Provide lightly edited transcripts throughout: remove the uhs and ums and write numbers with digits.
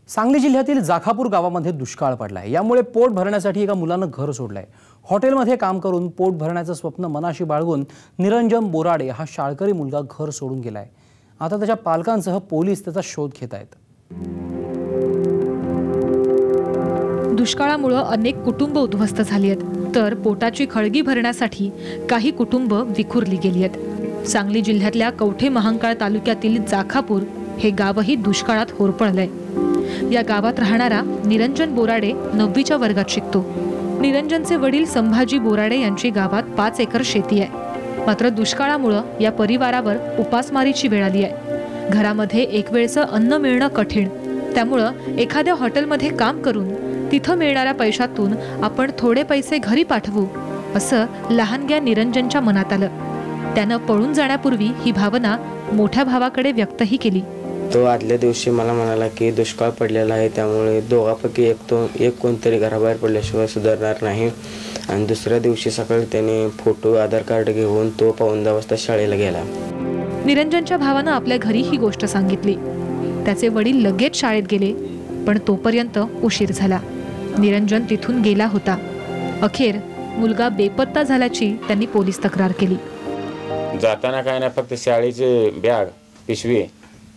सांगली जिल्ह्यातील जाखापूर गावामध्ये दुष्काळ पडलाय। यामुळे पोट भरण्यासाठी एका मुलानं घर सोडलंय। हॉटेलमध्ये काम करून पोट भरण्याचं स्वप्न मनाशी बाळगून निरंजन बोराडे हा शाळकरी मुलगा घर सोडून गेलाय। आता त्याच्या पालकांसह पोलीस त्याचा शोध घेत आहेत। दुष्काळामुळे अनेक कुटुंब उद्ध्वस्त झाली आहेत, तर पोटाची खळगी भरण्यासाठी काही कुटुंब विखुरली गेली आहेत। सांगली जिल्ह्यातल्या कवठे महांकाळ तालुक्यातील जाखापूर हे गावही दुष्काळात होरपळलंय। या गावात राहणारा निरंजन बोराडे 9वीच्या वर्गात शिकतो। निरंजनचे वडील संभाजी बोराडे यांची गावात 5 एकर शेती आहे। मात्र दुष्काळामुळे या परिवारावर उपासमारीची वेळ आली आहे। घरामध्ये एक वेळचं अन्न मिळणं कठीण, त्यामुळे एखाद्या हॉटेलमध्ये काम करून तिथं मिळणाऱ्या पैशातून आपण थोडे पैसे घरी पाठवू असं लहानग्या निरंजनच्या मनात आलं। त्यानं पळून जाण्यापूर्वी ही भावना मोठ्या भावाकडे व्यक्तही केली। तो आदल्या दिवशी मला म्हणाला की दुष्काळ पडलेला आहे, त्यामुळे दोघांपैकी एक कोणतरी घराबाहेर पडल्याशिवाय सुधारणार नाही। आणि दुसऱ्या दिवशी सकाळी त्याने फोटो आधार कार्ड घेऊन तो 5:15 वाजता शाळेला गेला। निरंजनच्या भावानं आपल्या घरी ही गोष्ट सांगितली। त्याचे वडील लगेच शाळेत गेले, पण तोपर्यंत उशीर झाला। निरंजन तिथून गेला होता। अखेर मुलगा बेपत्ता झाल्याची त्यांनी पोलीस तक्रार केली। जाताना काय नाही, फक्त शाळेचे बॅग, पिशवी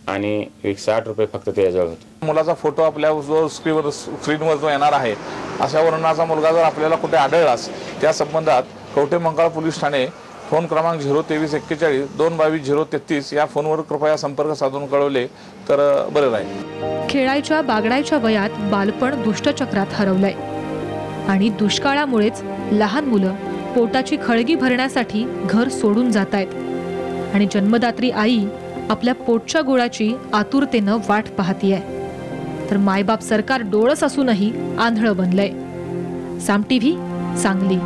आणि 60 रुपये फक्त त्याजवळ होते। मुलाचा फोटो आपल्या स्क्रीनवर जो येणार आहे, अशा वर्णाचा मुलगा जर आपल्याला कुठे आढळलास, त्या संबंधात कवठे महांकाळ पोलीस ठाणे फोन क्रमांक 02341 222 033 या फोनवर कृपया संपर्क साधून कळवले तर बरे राहील। खेळायच्या बागडायच्या वयात बालपण दुष्टचक्रात हरवलंय आणि दुष्काळामुळेच लहान मुलं पोटाची खळगी भरण्यासाठी घर सोडून जात आहेत आणि जन्मदात्री आई आपल्या पोटच्या गोळाची आतुरतेनं वाट पाहतीये। तर मायबाप सरकार डोळस असूनही आंधळं बनलंय। साम टीव्ही सांगली।